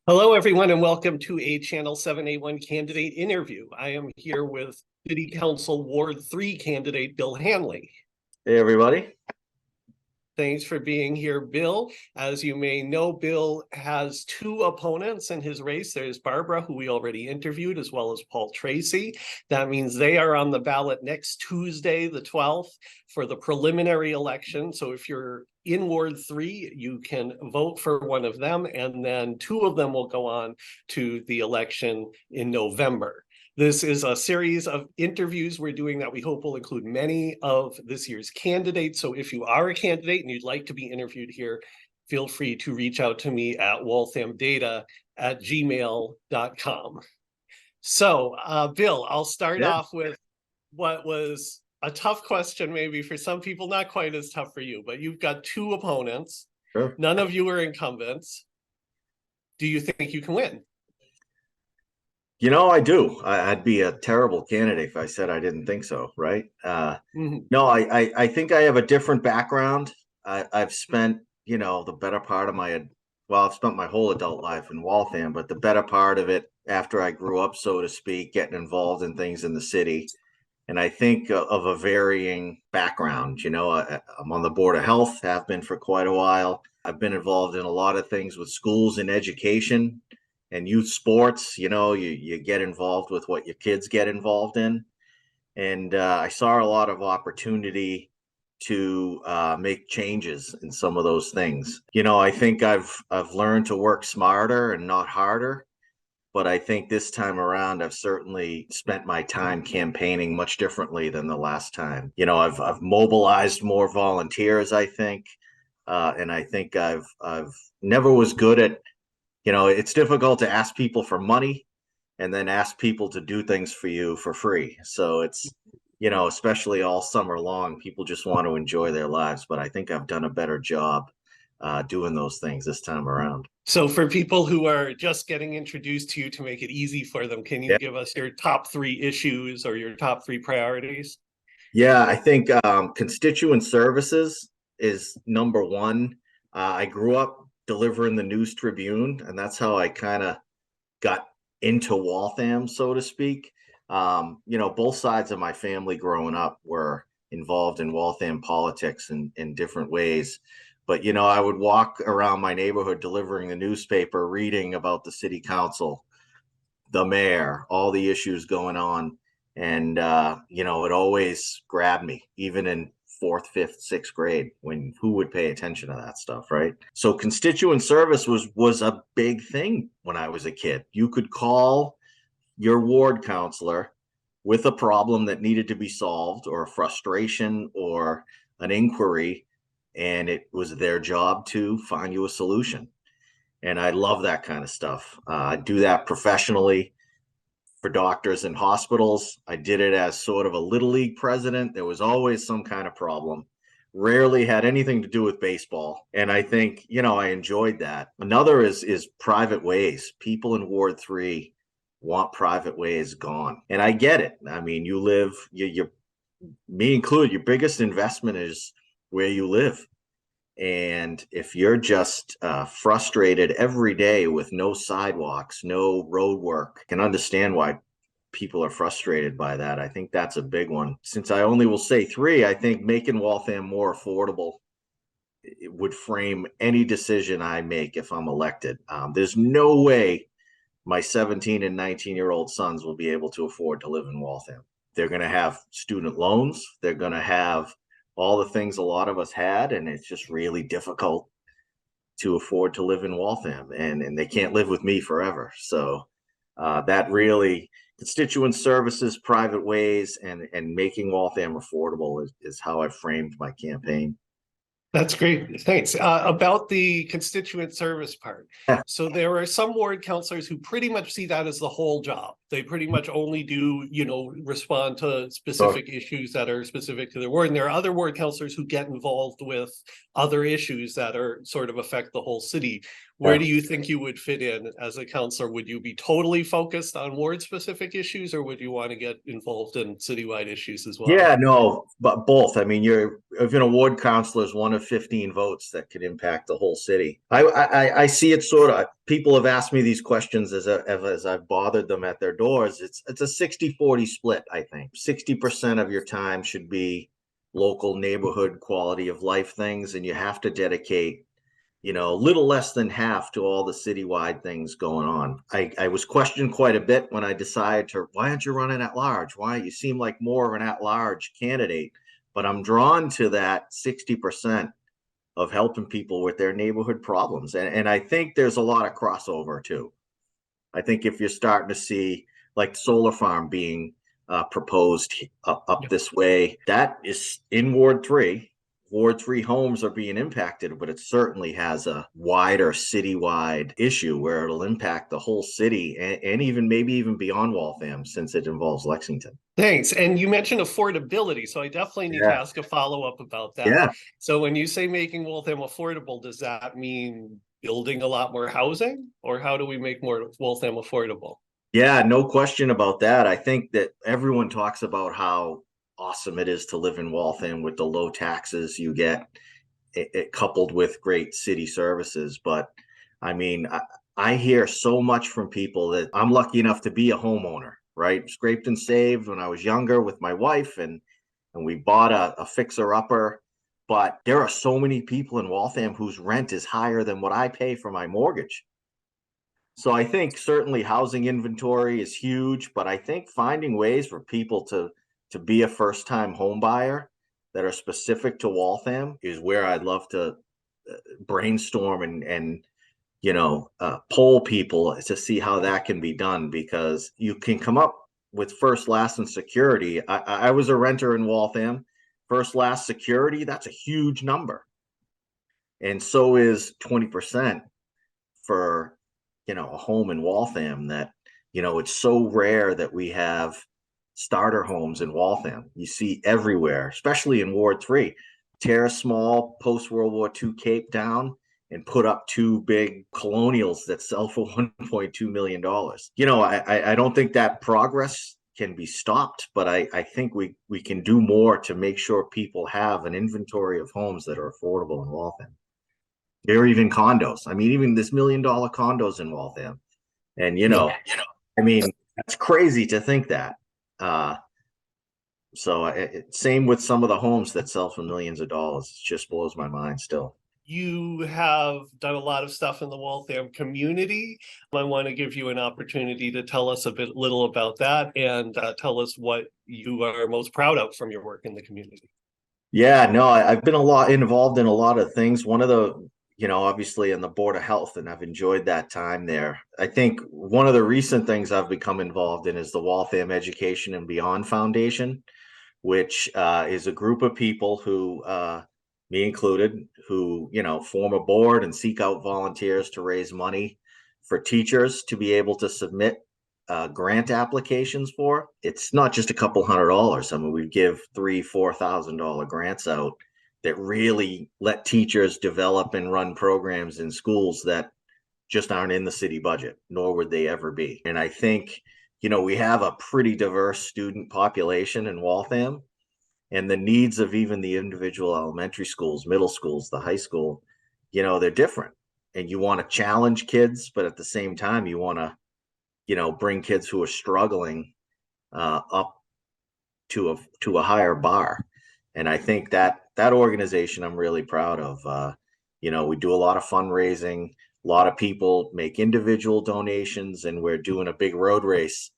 Hello, everyone, and welcome to a Channel 7A1 candidate interview. I am here with City Council Ward 3 candidate Bill Hanley. Hey, everybody. Thanks for being here, Bill. As you may know, Bill has two opponents in his race. There's Barbara, who we already interviewed, as well as Paul Tracy. That means they are on the ballot next Tuesday, the 12th, for the preliminary election. So if you're in Ward 3, you can vote for one of them, and then two of them will go on to the election in November. This is a series of interviews we're doing that we hope will include many of this year's candidates. So if you are a candidate and you'd like to be interviewed here, feel free to reach out to me at walthamdata@gmail.com. So, Bill, I'll start off with what was a tough question, maybe for some people, not quite as tough for you, but you've got two opponents. Sure. None of you are incumbents. Do you think you can win? You know, I do. I'd be a terrible candidate if I said I didn't think so, right? No, I think I have a different background. I've spent, the better part of I've spent my whole adult life in Waltham, but the better part of it after I grew up, so to speak, getting involved in things in the city. And I think of a varying background. I'm on the Board of Health, have been for quite a while. I've been involved in a lot of things with schools and education and youth sports. You get involved with what your kids get involved in. And I saw a lot of opportunity to make changes in some of those things. I think I've learned to work smarter and not harder. But I think this time around, I've certainly spent my time campaigning much differently than the last time. I've mobilized more volunteers, I think. And I think I've never was good at, it's difficult to ask people for money and then ask people to do things for you for free. So it's, especially all summer long, people just want to enjoy their lives. But I think I've done a better job doing those things this time around. So for people who are just getting introduced to you, to make it easy for them, can you give us your top three issues or your top three priorities? Yeah, I think constituent services is number one. I grew up delivering the News Tribune, and that's how I kind of got into Waltham, so to speak. Both sides of my family growing up were involved in Waltham politics in different ways. But, I would walk around my neighborhood delivering the newspaper, reading about the city council, the mayor, all the issues going on. And, it always grabbed me, even in fourth, fifth, sixth grade, when who would pay attention to that stuff, right? So constituent service was a big thing when I was a kid. You could call your ward counselor with a problem that needed to be solved, or a frustration, or an inquiry, and it was their job to find you a solution. And I love that kind of stuff. I do that professionally for doctors and hospitals. I did it as sort of a little league president. There was always some kind of problem. Rarely had anything to do with baseball. And I think, I enjoyed that. Another is private ways. People in Ward 3 want private ways gone. And I get it. I mean, you live, me included, your biggest investment is where you live. And if you're just frustrated every day with no sidewalks, no road work, I can understand why people are frustrated by that. I think that's a big one. Since I only will say three, I think making Waltham more affordable, it would frame any decision I make if I'm elected. There's no way my 17 and 19-year-old sons will be able to afford to live in Waltham. They're going to have student loans. They're going to have all the things a lot of us had, and it's just really difficult to afford to live in Waltham, and they can't live with me forever. So that really, constituent services, private ways, and making Waltham affordable is how I framed my campaign. That's great. Thanks. About the constituent service part. So there are some ward councilors who pretty much see that as the whole job. They pretty much only do, respond to specific issues that are specific to their ward. And there are other ward councilors who get involved with other issues that are sort of affect the whole city. Where do you think you would fit in as a counselor? Would you be totally focused on ward-specific issues, or would you want to get involved in citywide issues as well? Yeah, no, but both. I mean, you're even a ward counselor is one of 15 votes that could impact the whole city. I see it sort of. People have asked me these questions as I've bothered them at their doors. It's a 60-40 split. I think 60% of your time should be local neighborhood quality of life things, and you have to dedicate a little less than half to all the citywide things going on. I was questioned quite a bit when I decided why aren't you running at large? Why? You seem like more of an at large candidate, but I'm drawn to that 60% of helping people with their neighborhood problems. And I think there's a lot of crossover too. I think if you're starting to see like the solar farm being proposed up this way, that is in Ward 3. Ward 3 homes are being impacted, but it certainly has a wider citywide issue where it'll impact the whole city and even maybe even beyond Waltham, since it involves Lexington. Thanks. And you mentioned affordability, so I definitely need to ask a follow-up about that. Yeah. So when you say making Waltham affordable, does that mean building a lot more housing, or how do we make more Waltham affordable? Yeah, no question about that. I think that everyone talks about how awesome it is to live in Waltham with the low taxes you get, it coupled with great city services. But I mean, I hear so much from people that I'm lucky enough to be a homeowner, right? Scraped and saved when I was younger with my wife, and we bought a fixer upper. But there are so many people in Waltham whose rent is higher than what I pay for my mortgage. So I think certainly housing inventory is huge, but I think finding ways for people to be a first-time home buyer that are specific to Waltham is where I'd love to brainstorm and poll people to see how that can be done, because you can come up with first, last, and security. I was a renter in Waltham. First, last, security, that's a huge number. And so is 20% for a home in Waltham. That it's so rare that we have starter homes in Waltham. You see everywhere, especially in Ward 3. Tear a small post-World War II Cape down and put up two big colonials that sell for $1.2 million. I don't think that progress can be stopped, but I think we can do more to make sure people have an inventory of homes that are affordable in Waltham. Or even condos. I mean, even this $1 million condos in Waltham. And, I mean, that's crazy to think that. Same with some of the homes that sell for millions of dollars. It just blows my mind still. You have done a lot of stuff in the Waltham community. I want to give you an opportunity to tell us little about that, and tell us what you are most proud of from your work in the community. Yeah, no, I've been involved in a lot of things. One of the obviously in the Board of Health, and I've enjoyed that time there. I think one of the recent things I've become involved in is the Waltham Education and Beyond Foundation, which is a group of people who, me included, who, form a board and seek out volunteers to raise money for teachers to be able to submit grant applications for. It's not just a couple $100. I mean, we give $3,000-$4,000 grants out that really let teachers develop and run programs in schools that just aren't in the city budget, nor would they ever be. And I think, we have a pretty diverse student population in Waltham, and the needs of even the individual elementary schools, middle schools, the high school, they're different. And you want to challenge kids, but at the same time, you want to, bring kids who are struggling up to a higher bar. And I think that organization I'm really proud of. We do a lot of fundraising. A lot of people make individual donations, and we're doing a big road race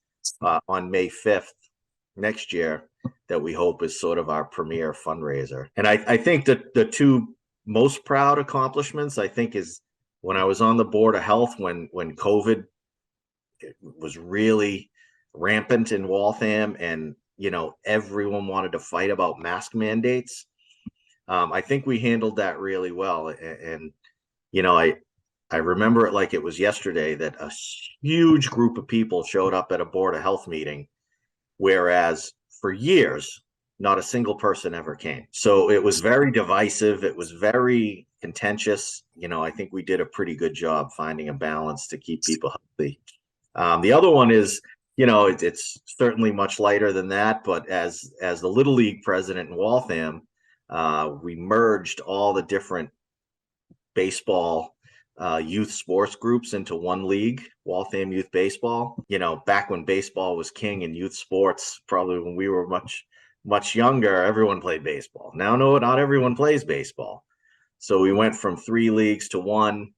on May 5th next year that we hope is sort of our premier fundraiser. And I think that the two most proud accomplishments, I think, is when I was on the Board of Health when COVID was really rampant in Waltham, and everyone wanted to fight about mask mandates. I think we handled that really well. And I remember it like it was yesterday that a huge group of people showed up at a Board of Health meeting, whereas for years, not a single person ever came. So it was very divisive. It was very contentious. I think we did a pretty good job finding a balance to keep people healthy. The other one is, it's certainly much lighter than that, but as the Little League president in Waltham, we merged all the different baseball youth sports groups into one league, Waltham Youth Baseball. Back when baseball was king in youth sports, probably when we were much younger, everyone played baseball. Now, no, not everyone plays baseball. So we went from 3 leagues to 1.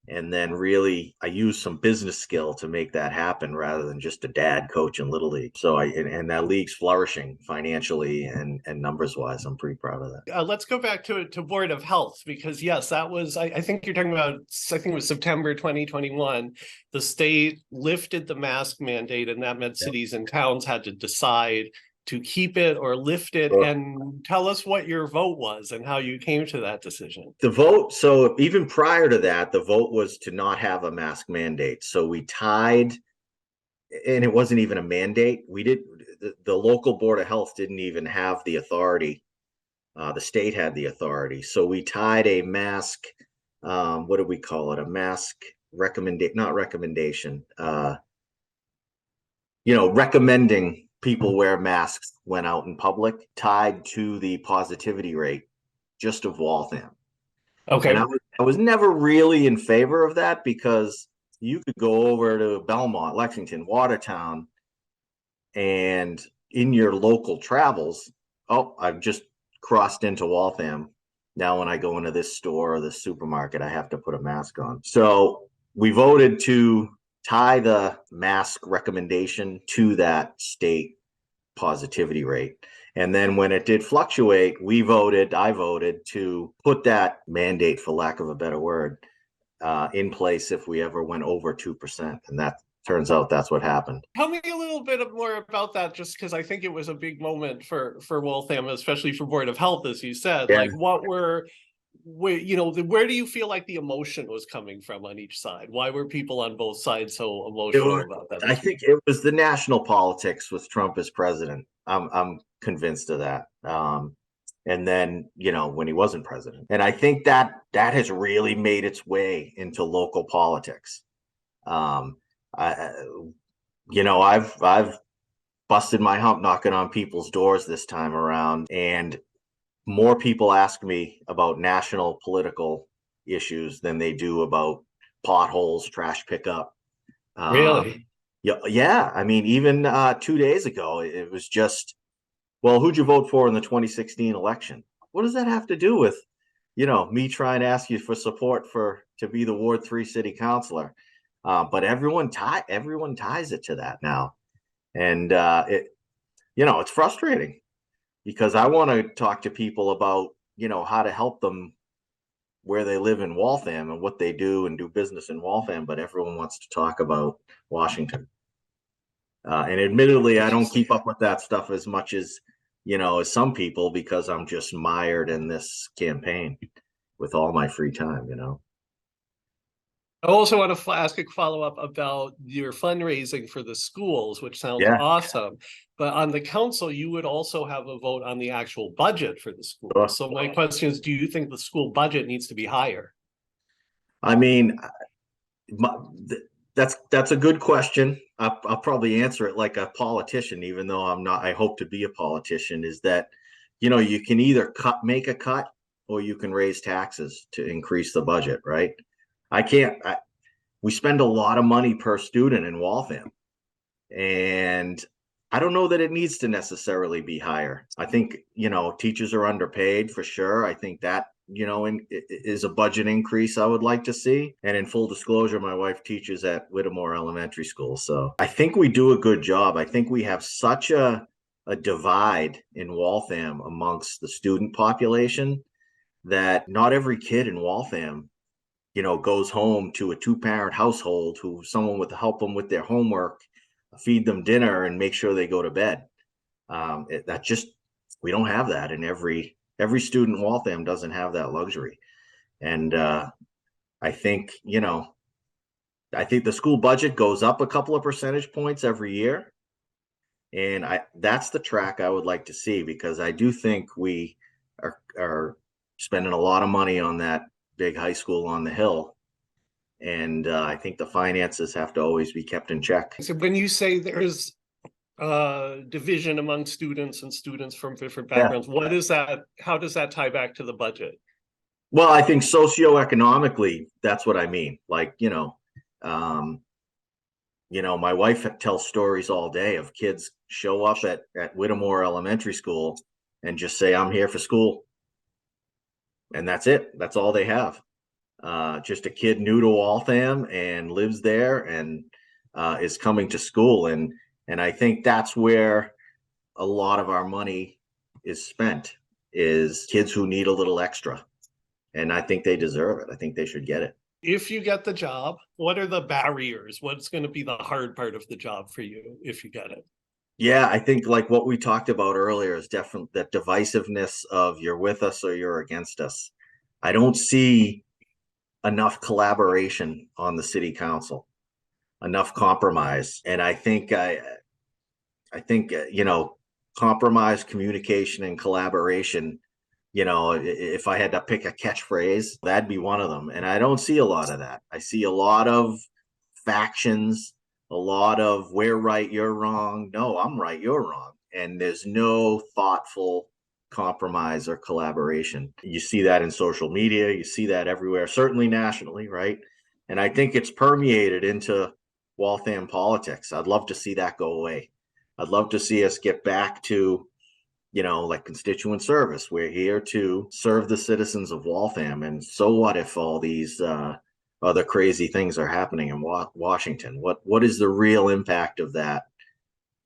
And then really, I used some business skill to make that happen rather than just a dad coach in Little League. So and that league's flourishing financially and numbers wise. I'm pretty proud of that. Let's go back to Board of Health, because yes, that was, I think you're talking about, I think it was September 2021. The state lifted the mask mandate, and that meant cities and towns had to decide to keep it or lift it. Sure. And tell us what your vote was and how you came to that decision. The vote, so even prior to that, the vote was to not have a mask mandate. So we tied, and it wasn't even a mandate. The local Board of Health didn't even have the authority. The state had the authority. So we tied a mask, what do we call it? A mask recommendation, recommending people wear masks when out in public, tied to the positivity rate just of Waltham. Okay. And I was never really in favor of that, because you could go over to Belmont, Lexington, Watertown, and in your local travels, I've just crossed into Waltham. Now when I go into this store or this supermarket, I have to put a mask on. So we voted to tie the mask recommendation to that state positivity rate. And then when it did fluctuate, I voted to put that mandate, for lack of a better word, in place if we ever went over 2%. And that turns out that's what happened. Tell me a little bit more about that, just because I think it was a big moment for Waltham, especially for Board of Health, as you said. Yeah. Like, where do you feel like the emotion was coming from on each side? Why were people on both sides so emotional about that? I think it was the national politics with Trump as president. I'm convinced of that. And then, when he wasn't president. And I think that has really made its way into local politics. I've busted my hump knocking on people's doors this time around, and more people ask me about national political issues than they do about potholes, trash pickup. Really? Yeah. I mean, even 2 days ago, it was just, well, who'd you vote for in the 2016 election? What does that have to do with, me trying to ask you for support to be the Ward 3 city councilor? But everyone ties it to that now. And it's frustrating, because I want to talk to people about, how to help them where they live in Waltham and what they do and do business in Waltham, but everyone wants to talk about Washington. And admittedly, I don't keep up with that stuff as much as some people, because I'm just mired in this campaign with all my free time, I also want to ask a follow-up about your fundraising for the schools, which sounds awesome. But on the council, you would also have a vote on the actual budget for the schools. Sure. So my question is, do you think the school budget needs to be higher? I mean, that's a good question. I'll probably answer it like a politician, even though I'm not. I hope to be a politician. Is that, you can either make a cut, or you can raise taxes to increase the budget, right? We spend a lot of money per student in Waltham, and I don't know that it needs to necessarily be higher. I think, teachers are underpaid for sure. I think that, is a budget increase I would like to see. And in full disclosure, my wife teaches at Whittemore Elementary School. So I think we do a good job. I think we have such a divide in Waltham amongst the student population that not every kid in Waltham goes home to a 2-parent household who someone would help them with their homework, feed them dinner, and make sure they go to bed. We don't have that, and every student in Waltham doesn't have that luxury. And I think the school budget goes up a couple of percentage points every year. And that's the track I would like to see, because I do think we are spending a lot of money on that big high school on the hill. And I think the finances have to always be kept in check. So when you say there's division among students and students from different Yeah. backgrounds, what is that? How does that tie back to the budget? Well, I think socioeconomically, that's what I mean. Like, my wife tells stories all day of kids show up at Whittemore Elementary School and just say, "I'm here for school." And that's it. That's all they have. Just a kid new to Waltham and lives there and is coming to school. And I think that's where a lot of our money is spent, is kids who need a little extra. And I think they deserve it. I think they should get it. If you get the job, what are the barriers? What's going to be the hard part of the job for you if you get it? Yeah, I think like what we talked about earlier is definitely that divisiveness of you're with us or you're against us. I don't see enough collaboration on the city council, enough compromise. And I think compromise, communication, and collaboration. If I had to pick a catchphrase, that'd be one of them. And I don't see a lot of that. I see a lot of factions, a lot of we're right, you're wrong. No, I'm right, you're wrong. And there's no thoughtful compromise or collaboration. You see that in social media, you see that everywhere, certainly nationally, right? And I think it's permeated into Waltham politics. I'd love to see that go away. I'd love to see us get back to, like constituent service. We're here to serve the citizens of Waltham. And so what if all these other crazy things are happening in Washington? What is the real impact of that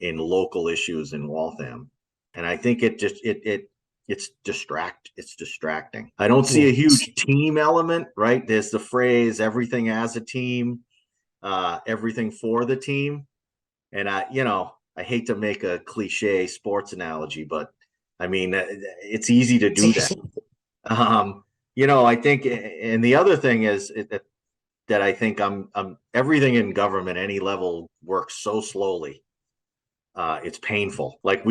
in local issues in Waltham? And I think it's distracting. I don't see a huge team element, right? There's the phrase everything as a team, everything for the team. And I hate to make a cliche sports analogy, but I mean, it's easy to do that. I think, and the other thing is that I think I'm everything in government, any level, works so slowly. It's painful. Like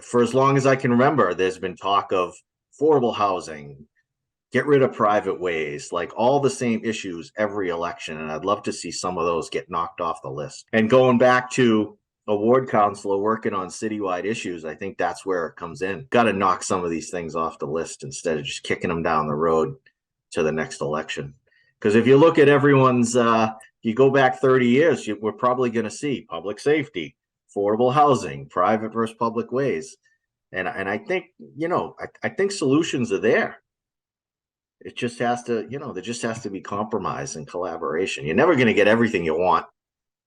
for as long as I can remember, there's been talk of affordable housing, get rid of private ways, like all the same issues every election. And I'd love to see some of those get knocked off the list. And going back to a ward councilor working on citywide issues, I think that's where it comes in. Got to knock some of these things off the list instead of just kicking them down the road to the next election. Because if you look at everyone's, you go back 30 years, we're probably going to see public safety, affordable housing, private versus public ways. And I think, I think solutions are there. It just has to, there just has to be compromise and collaboration. You're never going to get everything you want.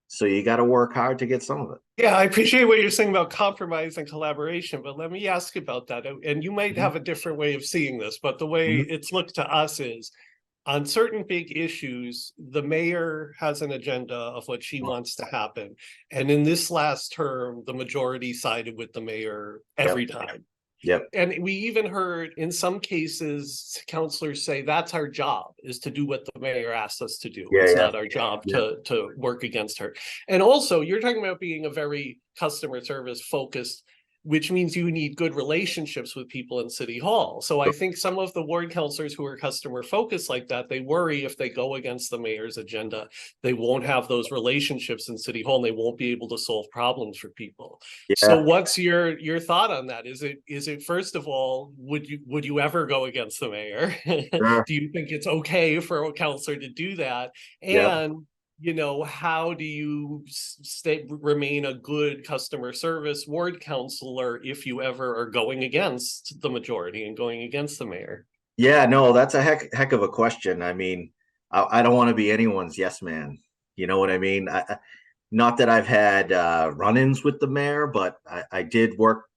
So you got to work hard to get some of it. Yeah, I appreciate what you're saying about compromise and collaboration, but let me ask about that. And you might have a different way of seeing this, but the way it's looked to us is on certain big issues, the mayor has an agenda of what she wants to happen. And in this last term, the majority sided with the mayor every time. Yep. And we even heard in some cases, councilors say that's our job, is to do what the mayor asked us to do. It's not our job to work against her. And also, you're talking about being a very customer service focused, which means you need good relationships with people in City Hall. So I think some of the ward councilors who are customer focused like that, they worry if they go against the mayor's agenda, they won't have those relationships in City Hall and they won't be able to solve problems for people. Yeah. So what's your thought on that? Is it first of all, would you ever go against the mayor? Sure. Do you think it's okay for a councilor to do that? And how do you remain a good customer service ward councilor if you ever are going against the majority and going against the mayor? Yeah, no, that's a heck of a question. I mean, I don't want to be anyone's yes man. You know what I mean? Not that I've had run-ins with the mayor, but I did work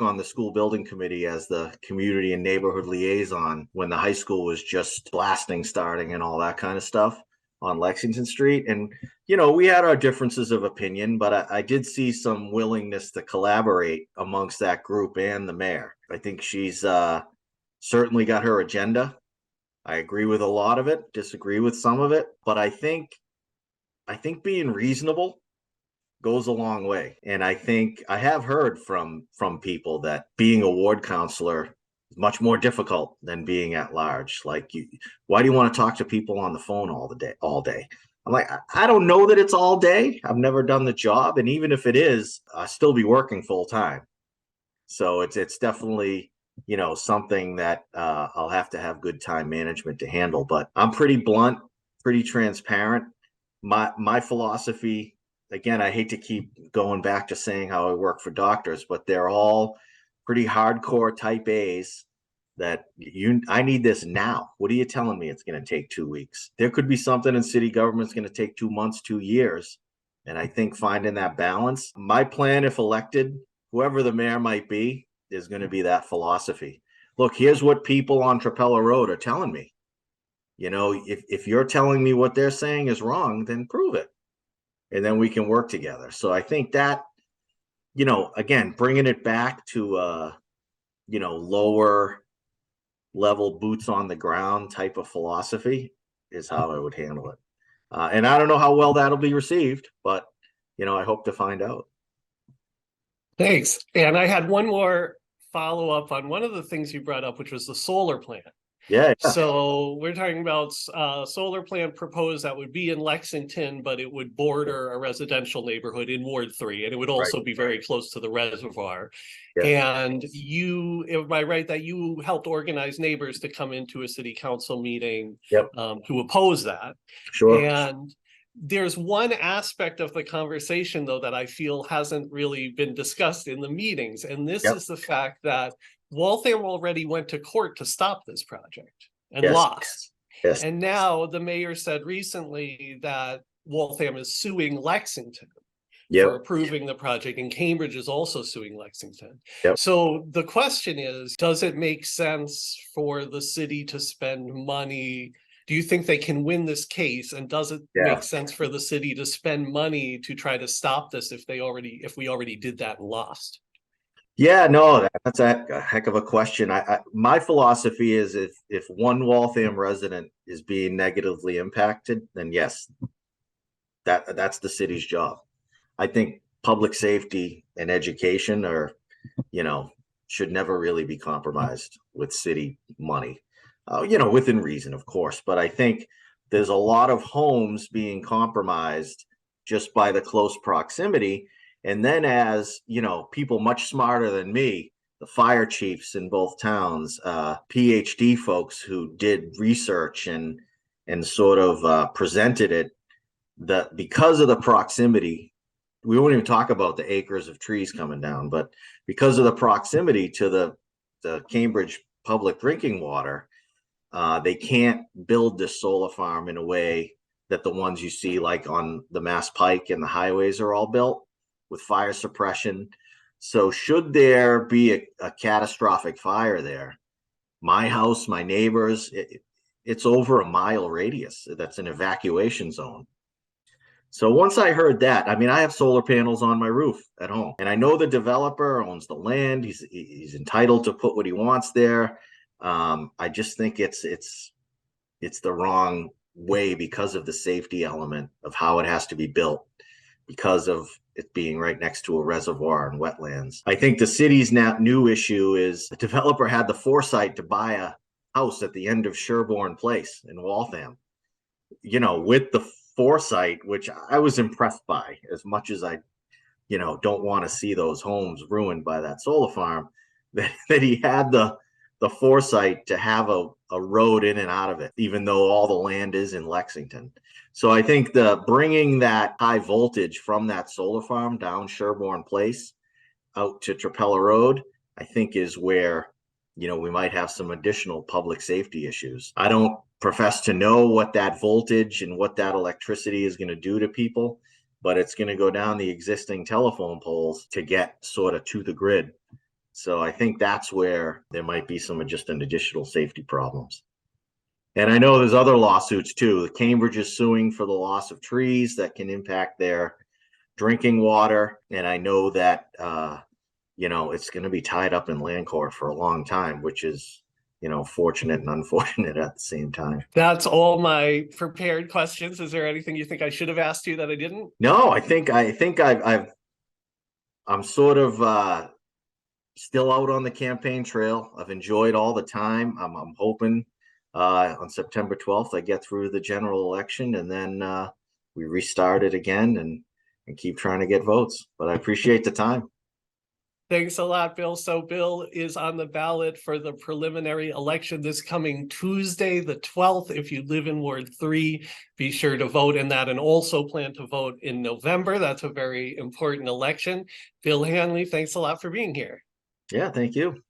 on the school building committee as the community and neighborhood liaison when the high school was just blasting, starting, and all that kind of stuff on Lexington Street. And, we had our differences of opinion, but I did see some willingness to collaborate amongst that group and the mayor. I think she's certainly got her agenda. I agree with a lot of it, disagree with some of it, but I think being reasonable goes a long way. And I think I have heard from people that being a ward counselor is much more difficult than being at large. Like, why do you want to talk to people on the phone all day? I'm like, I don't know that it's all day. I've never done the job. And even if it is, I'll still be working full time. So it's definitely, something that I'll have to have good time management to handle. But I'm pretty blunt, pretty transparent. My philosophy, again, I hate to keep going back to saying how I work for doctors, but they're all pretty hardcore type A's that I need this now. What are you telling me it's going to take 2 weeks? There could be something in city government's going to take 2 months, 2 years. And I think finding that balance, my plan, if elected, whoever the mayor might be, is going to be that philosophy. Look, here's what people on Trapella Road are telling me. If you're telling me what they're saying is wrong, then prove it. And then we can work together. So I think that, again, bringing it back to, lower level boots on the ground type of philosophy is how I would handle it. And I don't know how well that'll be received, but, I hope to find out. Thanks. And I had one more follow up on one of the things you brought up, which was the solar plant. Yeah. So we're talking about solar plant proposed that would be in Lexington, but it would border a residential neighborhood in Ward 3, and it would also be very close to the reservoir. Yeah. And am I right that you helped organize neighbors to come into a city council meeting to oppose that? Sure. And there's one aspect of the conversation, though, that I feel hasn't really been discussed in the meetings, and this is the fact that Waltham already went to court to stop this project and lost. Yes. And now the mayor said recently that Waltham is suing Lexington for approving the project, and Cambridge is also suing Lexington. So the question is, does it make sense for the city to spend money? Do you think they can win this case? And does it make sense for the city to spend money to try to stop this if we already did that and lost? Yeah, no, that's a heck of a question. My philosophy is if one Waltham resident is being negatively impacted, then yes, that's the city's job. I think public safety and education should never really be compromised with city money. Within reason, of course, but I think there's a lot of homes being compromised just by the close proximity. And then as, people much smarter than me, the fire chiefs in both towns, PhD folks who did research and sort of presented it, that because of the proximity, we won't even talk about the acres of trees coming down, but because of the proximity to the Cambridge public drinking water, they can't build this solar farm in a way that the ones you see like on the Mass Pike and the highways are all built with fire suppression. So should there be a catastrophic fire there, my house, my neighbors, it's over a mile radius. That's an evacuation zone. So once I heard that, I have solar panels on my roof at home, and I know the developer owns the land. He's entitled to put what he wants there. I just think it's the wrong way because of the safety element of how it has to be built, because of it being right next to a reservoir and wetlands. I think the city's new issue is the developer had the foresight to buy a house at the end of Sherborne Place in Waltham, with the foresight, which I was impressed by, as much as I, don't want to see those homes ruined by that solar farm, that he had the foresight to have a road in and out of it, even though all the land is in Lexington. So I think bringing that high voltage from that solar farm down Sherborne Place out to Trapella Road, I think is where, we might have some additional public safety issues. I don't profess to know what that voltage and what that electricity is going to do to people, but it's going to go down the existing telephone poles to get sort of to the grid. So I think that's where there might be some additional safety problems. And I know there's other lawsuits too. Cambridge is suing for the loss of trees that can impact their drinking water. And I know that, it's going to be tied up in land court for a long time, which is fortunate and unfortunate at the same time. That's all my prepared questions. Is there anything you think I should have asked you that I didn't? No, I think I'm sort of still out on the campaign trail. I've enjoyed all the time. I'm hoping on September 12th I get through the general election, and then we restart it again and keep trying to get votes. But I appreciate the time. Thanks a lot, Bill. So Bill is on the ballot for the preliminary election this coming Tuesday, the 12th. If you live in Ward 3, be sure to vote in that, and also plan to vote in November. That's a very important election. Bill Hanley, thanks a lot for being here. Yeah, thank you.